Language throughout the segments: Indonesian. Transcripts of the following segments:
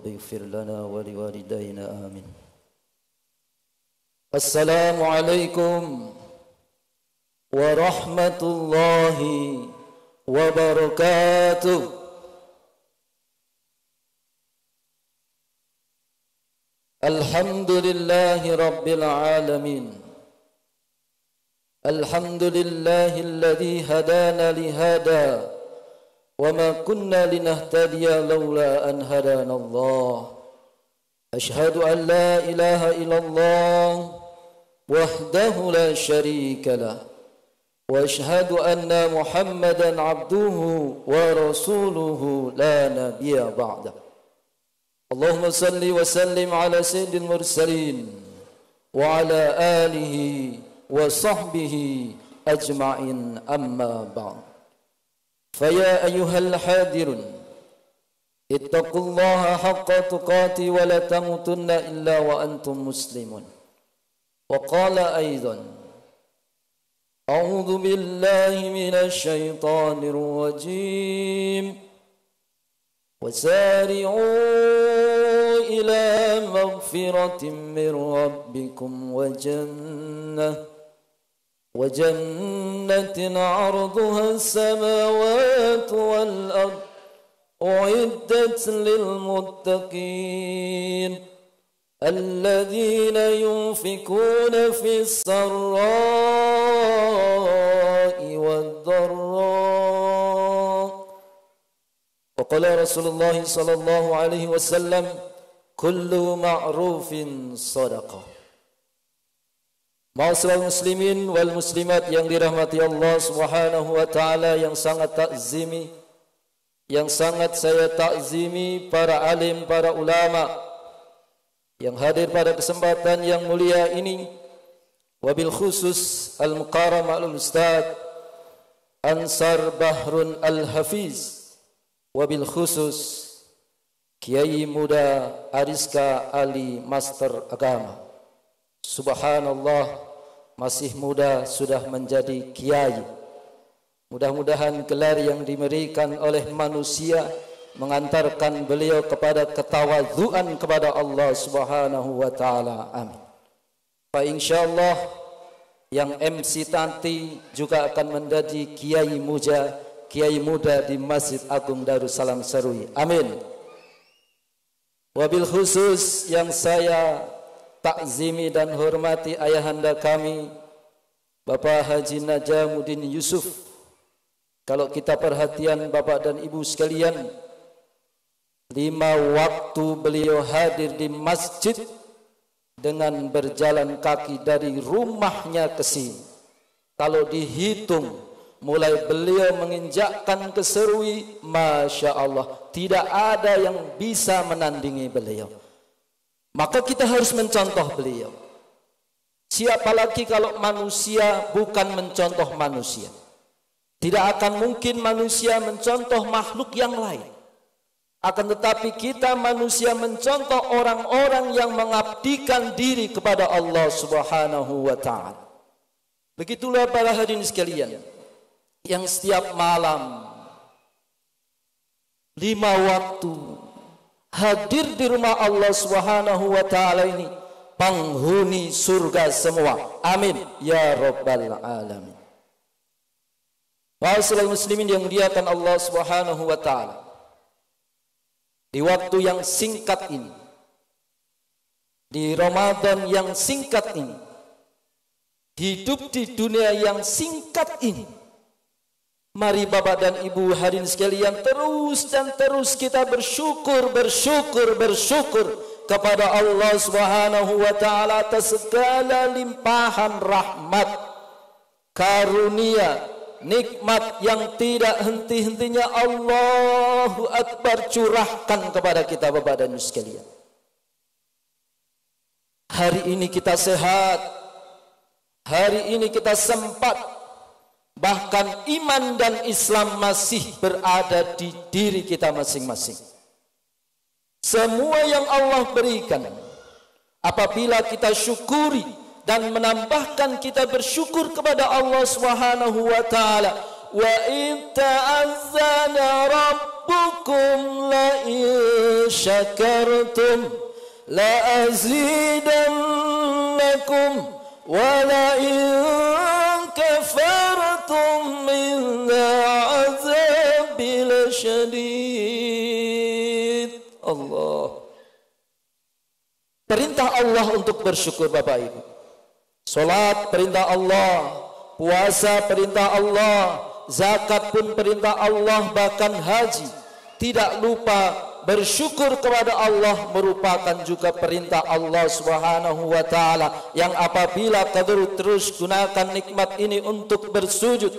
رب اغفر لنا ولوالدينا آمين. السلام عليكم ورحمة الله وبركاته. الحمد لله رب العالمين. الحمد لله الذي هدانا لهذا وما كنا لنهتدي لولا أن هدانا الله. أشهد أن لا إله إلا الله وحده لا شريك له وأشهد أن محمدا عبده ورسوله لا نبي بعده. اللهم صل وسلم على سيد المرسلين وعلى آله وصحبه أجمعين أما بعد. فيا أيها الحاضرون اتقوا الله حق تقاته ولا تموتن إلا وأنتم مسلمون. وقال أيضا أعوذ بالله من الشيطان الرجيم وسارعوا إلى مغفرة من ربكم وجنة عرضها السماوات والأرض أعدت للمتقين الذين ينفقون في السراء والضراء. وقال رسول الله صلى الله عليه وسلم كل معروف صدقة. Ma'asyiral muslimin wal muslimat yang dirahmati Allah Subhanahu wa taala, yang sangat takzimi, yang sangat saya takzimi para alim, para ulama yang hadir pada kesempatan yang mulia ini, wabil khusus al-mukarram al-ustaz Ansar Bahrun al-Hafiz, wabil khusus Kiai Muda Ariska Ali Master Agama. Subhanallah, masih muda sudah menjadi kiai. Mudah-mudahan gelar yang diberikan oleh manusia mengantarkan beliau kepada ketawadhuan kepada Allah Subhanahu wa taala. Amin. Fa insyaallah yang MC nanti juga akan menjadi kiai muda di Masjid Agung Darussalam Serui. Amin. Wabil khusus yang saya takzimi dan hormati ayahanda kami Bapak Haji Najamuddin Yusuf. Kalau kita perhatian Bapak dan Ibu sekalian, 5 waktu beliau hadir di masjid dengan berjalan kaki dari rumahnya ke sini. Kalau dihitung mulai beliau menginjakkan ke Serui, Masya Allah, tidak ada yang bisa menandingi beliau. Maka kita harus mencontoh beliau. Siapa lagi kalau manusia bukan mencontoh manusia? Tidak akan mungkin manusia mencontoh makhluk yang lain. Akan tetapi kita manusia mencontoh orang-orang yang mengabdikan diri kepada Allah Subhanahu wa ta'ala. Begitulah para hadirin sekalian, yang setiap malam 5 waktu hadir di rumah Allah Subhanahu wa ta'ala ini, penghuni surga semua. Amin ya rabbal alamin. Ma'asyiral muslimin yang dimuliakan Allah Subhanahu wa ta'ala, di waktu yang singkat ini, di Ramadan yang singkat ini, hidup di dunia yang singkat ini, mari Bapak dan Ibu hadirin sekalian, terus dan terus kita bersyukur kepada Allah Subhanahu wa ta'ala atas segala limpahan rahmat, karunia, nikmat yang tidak henti-hentinya Allahu Akbar curahkan kepada kita Bapak dan Ibu sekalian. Hari ini kita sehat, hari ini kita sempat, bahkan iman dan Islam masih berada di diri kita masing-masing. Semua yang Allah berikan, apabila kita syukuri dan menambahkan kita bersyukur kepada Allah Subhanahu wa taala, wa in ta'azzana rabbukum la in syakartum la azidannakum wa la in kafartum inna azabi lasyadid. Allah. Perintah Allah untuk bersyukur Bapak Ibu. Salat perintah Allah, puasa perintah Allah, zakat pun perintah Allah, bahkan haji. Tidak lupa bersyukur kepada Allah merupakan juga perintah Allah Subhanahu wa taala, yang apabila kita terus gunakan nikmat ini untuk bersujud,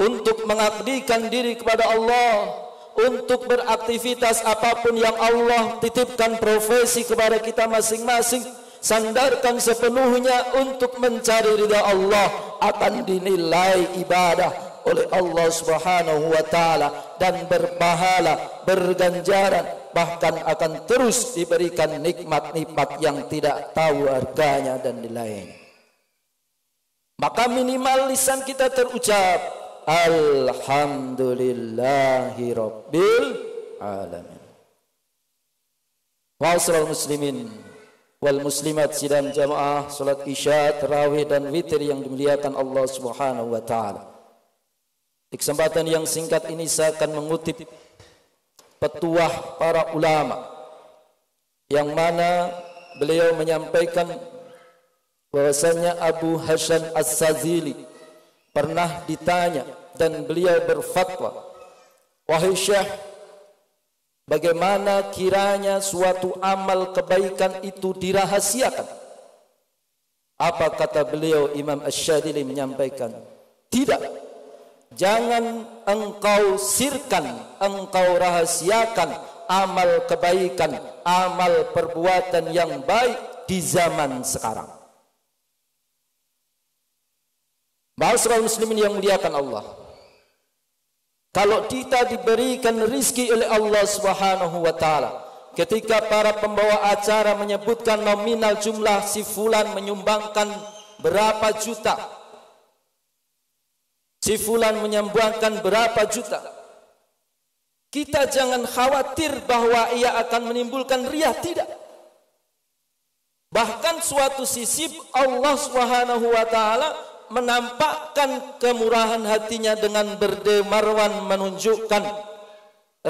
untuk mengabdikan diri kepada Allah, untuk beraktivitas apapun yang Allah titipkan profesi kepada kita masing-masing, sandarkan sepenuhnya untuk mencari ridha Allah, akan dinilai ibadah oleh Allah Subhanahu wa taala dan berpahala, berganjaran, bahkan akan terus diberikan nikmat-nikmat yang tidak tahu harganya dan nilainya. Maka minimal lisan kita terucap alhamdulillahi rabbil alamin. Wa'asral muslimin wal muslimat sidang jamaah salat isya, tarawih dan witir yang dimuliakan Allah Subhanahu wa taala. Di kesempatan yang singkat ini saya akan mengutip petuah para ulama, yang mana beliau menyampaikan bahwasanya Abu Hasan As-Sazili pernah ditanya dan beliau berfatwa, wahai Syekh, bagaimana kiranya suatu amal kebaikan itu dirahasiakan? Apa kata beliau? Imam Asy-Syadzili menyampaikan, tidak. Jangan engkau sirkan, engkau rahasiakan amal kebaikan, amal perbuatan yang baik di zaman sekarang. Ma'asyiral muslimin yang muliakan Allah, kalau kita diberikan rizki oleh Allah Subhanahu wa taala, ketika para pembawa acara menyebutkan nominal jumlah si fulan menyumbangkan berapa juta, si fulan menyumbangkan berapa juta, kita jangan khawatir bahwa ia akan menimbulkan riya, tidak. Bahkan suatu sisi Allah Subhanahu wa taala menampakkan kemurahan hatinya dengan berdemarwan, menunjukkan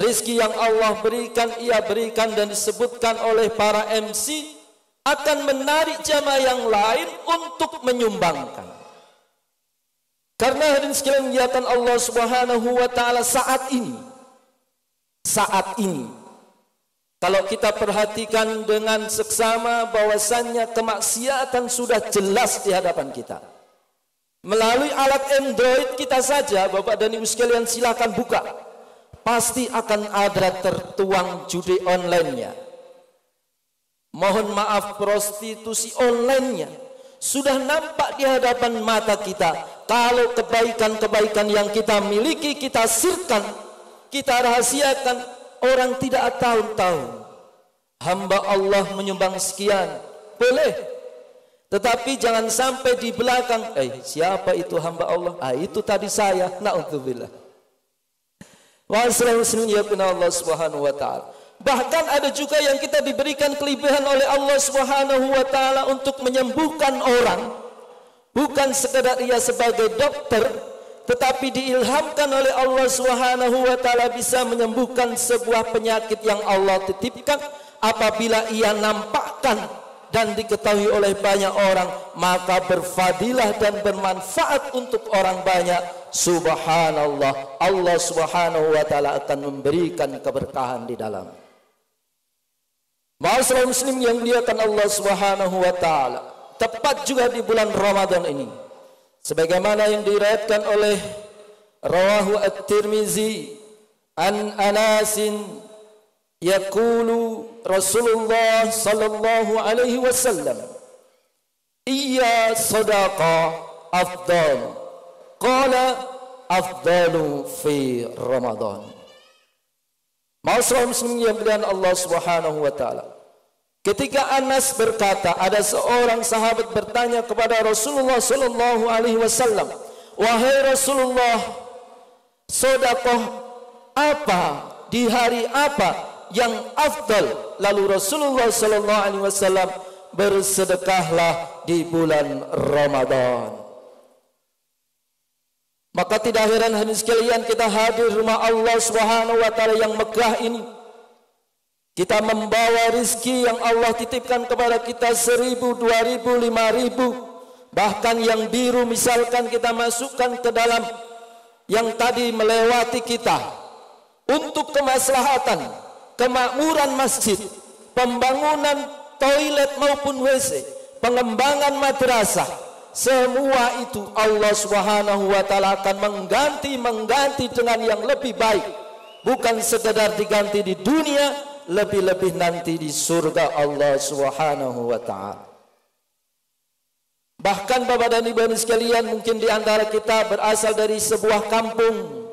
rizki yang Allah berikan, ia berikan dan disebutkan oleh para MC akan menarik jamaah yang lain untuk menyumbangkan. Karena hadirin sekalian muliakan Allah Subhanahu wa taala, saat ini kalau kita perhatikan dengan seksama bahwasannya kemaksiatan sudah jelas di hadapan kita. Melalui alat Android kita saja, Bapak dan Ibu sekalian silakan buka, pasti akan ada tertuang judi online-nya. Mohon maaf, prostitusi online-nya sudah nampak di hadapan mata kita. Kalau kebaikan-kebaikan yang kita miliki kita sirkan, kita rahasiakan, orang tidak tahu. Hamba Allah menyumbang sekian, boleh. Tetapi jangan sampai di belakang, siapa itu hamba Allah? Itu tadi saya. Na'udzubillah. Wa'assalam ya Allah Subhanahu wa ta'ala. Bahkan ada juga yang kita diberikan kelebihan oleh Allah Subhanahu wa ta'ala untuk menyembuhkan orang. Bukan sekedar ia sebagai dokter, tetapi diilhamkan oleh Allah Subhanahu wa ta'ala bisa menyembuhkan sebuah penyakit yang Allah titipkan. Apabila ia nampakkan dan diketahui oleh banyak orang, maka berfadilah dan bermanfaat untuk orang banyak. Subhanallah, Allah Subhanahu wa ta'ala akan memberikan keberkahan di dalam. Ma'asyiral muslim yang muliakan Allah Subhanahu wa ta'ala, tepat juga di bulan Ramadan ini, sebagaimana yang diriwayatkan oleh rawahu at-Tirmizi an Anasin yaqulu Rasulullah sallallahu alaihi wasallam, iya sadaqa afdal, qala afdalu fi Ramadan. Ma'asyiral muslimin yang muliakan Allah Subhanahu wa taala, ketika Anas berkata, ada seorang sahabat bertanya kepada Rasulullah sallallahu alaihi wasallam, wahai Rasulullah, sedekah apa di hari apa yang afdal. Lalu Rasulullah sallallahu alaihi wasallam, bersedekahlah di bulan Ramadan. Maka tidak heran hadirin sekalian, kita hadir rumah Allah Subhanahu wa taala yang megah ini. Kita membawa rizki yang Allah titipkan kepada kita 1.000, 2.000, 5.000. Bahkan yang biru misalkan kita masukkan ke dalam yang tadi melewati kita. Untuk kemaslahatan, kemakmuran masjid, pembangunan toilet maupun WC, pengembangan madrasah, semua itu Allah Subhanahu wa taala akan mengganti dengan yang lebih baik. Bukan sekedar diganti di dunia, lebih-lebih nanti di surga Allah Subhanahu wa taala. Bahkan Bapak dan Ibu sekalian, mungkin di antara kita berasal dari sebuah kampung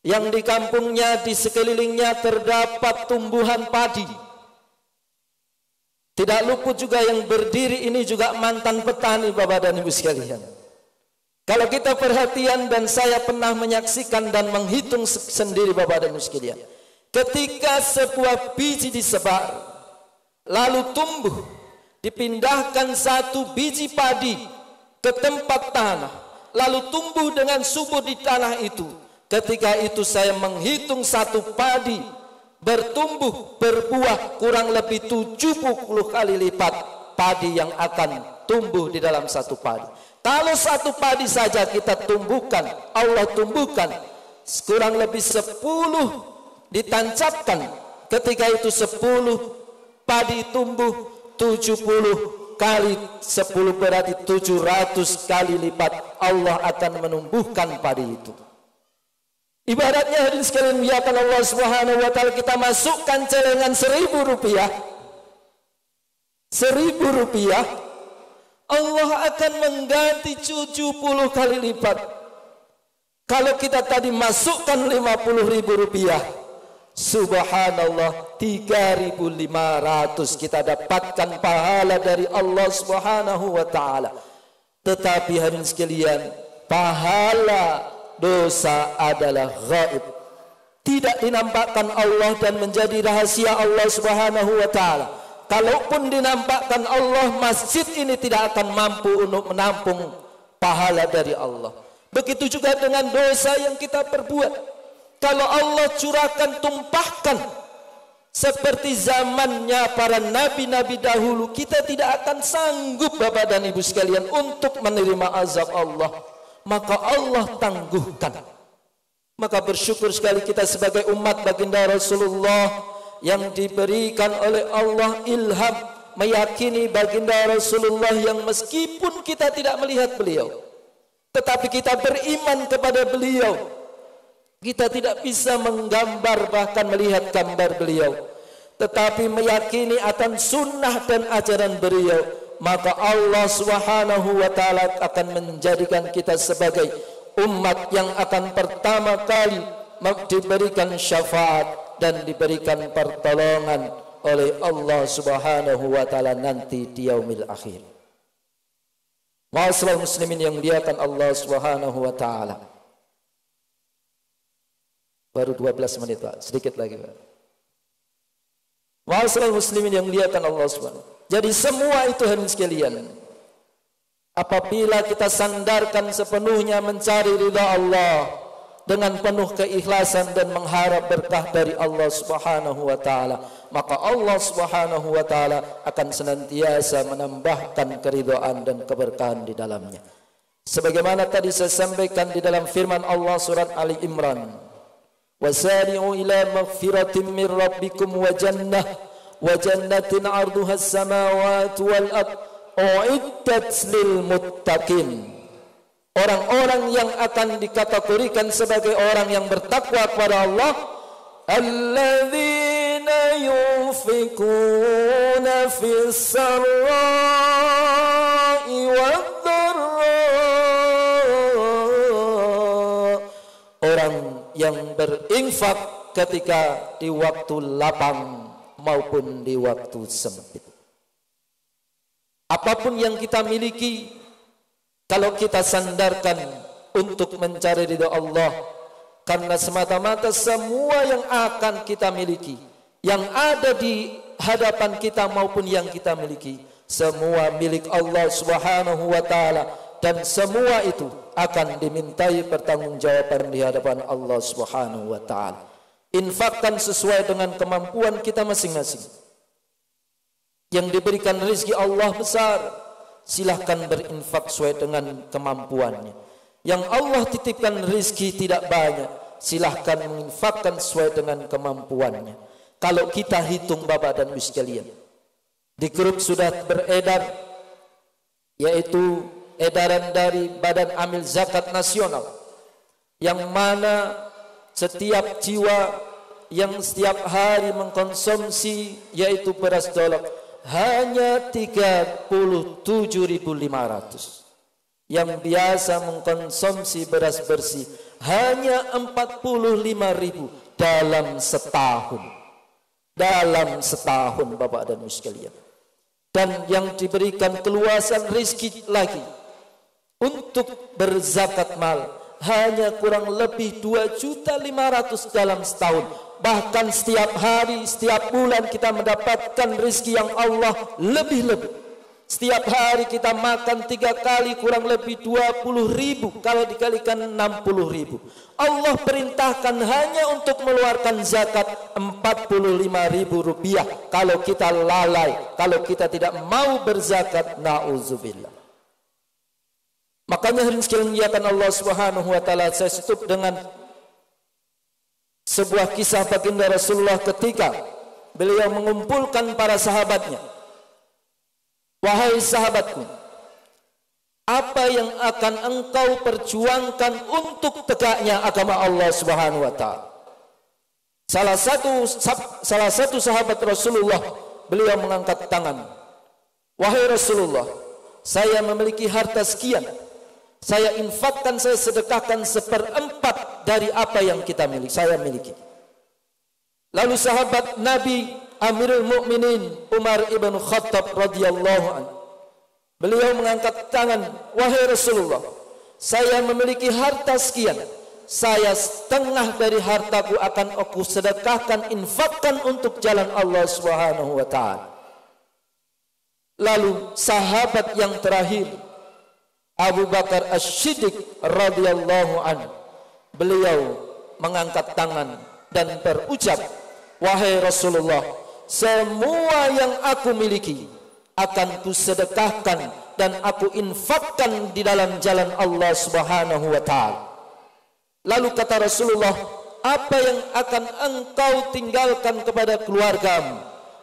yang di kampungnya, di sekelilingnya terdapat tumbuhan padi. Tidak luput juga yang berdiri ini juga mantan petani Bapak dan Ibu sekalian. Kalau kita perhatian, dan saya pernah menyaksikan dan menghitung sendiri Bapak dan Ibu sekalian, ketika sebuah biji disebar, lalu tumbuh, dipindahkan satu biji padi ke tempat tanah, lalu tumbuh dengan subur di tanah itu. Ketika itu saya menghitung satu padi bertumbuh, berbuah kurang lebih 70 kali lipat padi yang akan tumbuh di dalam satu padi. Kalau satu padi saja kita tumbuhkan, Allah tumbuhkan kurang lebih 10 ditancapkan, ketika itu 10 padi tumbuh 70 kali 10 berarti 700 kali lipat Allah akan menumbuhkan padi itu. Ibaratnya hadirin sekalian muliakan Allah Subhanahu wa taala, kita masukkan celengan 1.000 rupiah, 1.000 rupiah, Allah akan mengganti 70 kali lipat. Kalau kita tadi masukkan 50.000 rupiah, subhanallah 3.500 kita dapatkan pahala dari Allah Subhanahu wa taala. Tetapi hadirin sekalian, pahala dosa adalah gaib, tidak dinampakkan Allah dan menjadi rahasia Allah Subhanahu wa taala. Kalaupun dinampakkan Allah, masjid ini tidak akan mampu untuk menampung pahala dari Allah. Begitu juga dengan dosa yang kita perbuat. Kalau Allah curahkan, tumpahkan seperti zamannya para nabi-nabi dahulu, kita tidak akan sanggup Bapak dan Ibu sekalian untuk menerima azab Allah. Maka Allah tangguhkan. Maka bersyukur sekali kita sebagai umat baginda Rasulullah yang diberikan oleh Allah ilham meyakini baginda Rasulullah, yang meskipun kita tidak melihat beliau, tetapi kita beriman kepada beliau. Kita tidak bisa menggambar bahkan melihat gambar beliau, tetapi meyakini akan sunnah dan ajaran beliau. Maka Allah Subhanahu wa taala akan menjadikan kita sebagai umat yang akan pertama kali diberikan syafaat dan diberikan pertolongan oleh Allah Subhanahu wa taala nanti di yaumil akhir. Ma'asyiral muslimin yang dimuliakan Allah Subhanahu wa taala. Baru 12 menit Pak, sedikit lagi Pak. Ma'asyiral muslimin yang dimuliakan Allah Subhanahu. Jadi semua itu hadirin sekalian, apabila kita sandarkan sepenuhnya mencari ridha Allah dengan penuh keikhlasan dan mengharap berkah dari Allah Subhanahu wa taala, maka Allah Subhanahu wa taala akan senantiasa menambahkan keridhaan dan keberkahan di dalamnya. Sebagaimana tadi saya sampaikan di dalam firman Allah surat Ali Imran, wasari'u ila maghfiratin min rabbikum wa jannatin 'arduha as-samawati wal ard u'iddat lil muttaqin. Orang-orang yang akan dikategorikan sebagai orang yang bertakwa kepada Allah, alladzina yunfikuna fis sarra'i wadh-dharra, orang yang berinfak ketika di waktu lapang maupun di waktu sempit. Apapun yang kita miliki, kalau kita sandarkan untuk mencari ridha Allah, karena semata-mata semua yang akan kita miliki, yang ada di hadapan kita maupun yang kita miliki, semua milik Allah Subhanahu wa taala, dan semua itu akan dimintai pertanggungjawaban di hadapan Allah Subhanahu wa taala. Infakkan sesuai dengan kemampuan kita masing-masing. Yang diberikan rezeki Allah besar, silahkan berinfak sesuai dengan kemampuannya. Yang Allah titipkan rezeki tidak banyak, silahkan menginfakkan sesuai dengan kemampuannya. Kalau kita hitung Bapak dan Ibu sekalian, di grup sudah beredar, yaitu edaran dari Badan Amil Zakat Nasional, yang mana setiap jiwa yang setiap hari mengkonsumsi yaitu beras dolok hanya 37.500, yang biasa mengkonsumsi beras bersih hanya 45.000 dalam setahun. Dalam setahun Bapak dan Ibu sekalian. Dan yang diberikan keluasan rezeki lagi untuk berzakat mal hanya kurang lebih 2.500.000 dalam setahun. Bahkan setiap hari, setiap bulan kita mendapatkan rezeki yang Allah lebih-lebih. Setiap hari kita makan 3 kali kurang lebih 20.000, kalau dikalikan 60.000. Allah perintahkan hanya untuk mengeluarkan zakat 45.000 rupiah. Kalau kita lalai, kalau kita tidak mau berzakat, na'udzubillah. Makanya hadirin sekalian muliakan Allah Subhanahu wa taala, saya tutup dengan sebuah kisah baginda Rasulullah ketika beliau mengumpulkan para sahabatnya. Wahai sahabatku, apa yang akan engkau perjuangkan untuk tegaknya agama Allah Subhanahu wa taala? Salah satu sahabat Rasulullah, beliau mengangkat tangan. Wahai Rasulullah, saya memiliki harta sekian. Saya infakkan, saya sedekahkan 1/4 dari apa yang saya miliki. Lalu sahabat Nabi Amirul Mukminin Umar ibn Khattab radhiyallahu anhu, beliau mengangkat tangan, wahai Rasulullah, saya memiliki harta sekian, saya setengah dari hartaku akan aku sedekahkan, infakkan untuk jalan Allah Subhanahu wa taala. Lalu sahabat yang terakhir Abu Bakar As-Siddiq radhiyallahu anhu, beliau mengangkat tangan dan berucap, wahai Rasulullah, semua yang aku miliki akan kusedekahkan dan aku infakkan di dalam jalan Allah Subhanahu wa taala. Lalu kata Rasulullah, apa yang akan engkau tinggalkan kepada keluargamu?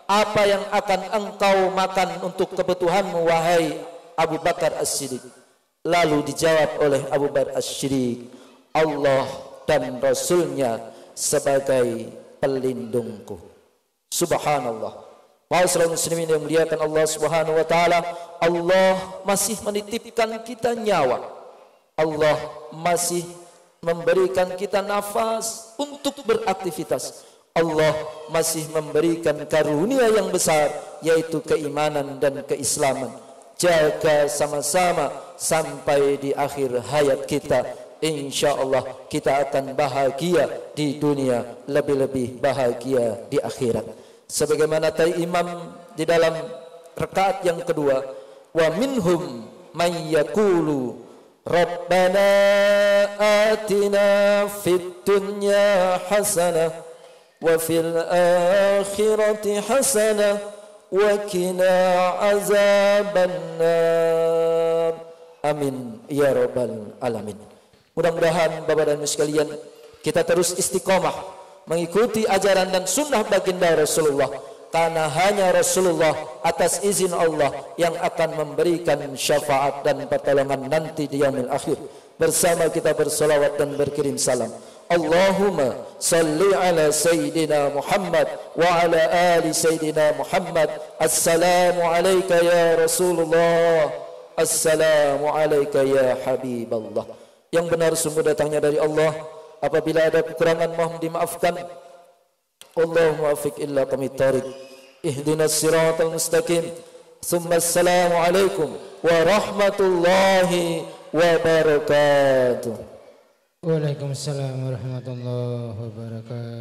Apa yang akan engkau makan untuk kebutuhanmu, wahai Abu Bakar As-Siddiq? Lalu dijawab oleh Abu Bakar As-Siddiq, Allah dan Rasulnya sebagai pelindungku. Subhanallah. Ma'asyiral muslimin yang muliakan Allah Subhanahu wa taala, Allah masih menitipkan kita nyawa. Allah masih memberikan kita nafas untuk beraktivitas. Allah masih memberikan karunia yang besar, yaitu keimanan dan keislaman. Jaga sama-sama sampai di akhir hayat kita. InsyaAllah kita akan bahagia di dunia, lebih-lebih bahagia di akhirat. Sebagaimana tadi imam di dalam rakaat yang kedua, wa minhum may yaqulu rabbana atina fid dunya hasanah wa fil akhirati hasanah wa qina azabannar. Amin ya rabbal alamin. Mudah-mudahan Bapak dan Ibu sekalian, kita terus istiqomah mengikuti ajaran dan sunnah baginda Rasulullah, karena hanya Rasulullah atas izin Allah yang akan memberikan syafaat dan pertolongan nanti di yaumil akhir. Bersama kita bersalawat dan berkirim salam. Allahumma salli ala Sayyidina Muhammad wa ala ali Sayyidina Muhammad. Assalamu alayka ya Rasulullah, assalamu alayka ya Habiballah. Yang benar sungguh datangnya dari Allah. Apabila ada kekurangan mohon dimaafkan. Allahumma afiq illa qamit tariq. Ihdinas siratal mustaqim. Tsumma assalamu alaikum warahmatullahi wabarakatuh. Waalaikumsalam warahmatullahi wabarakatuh.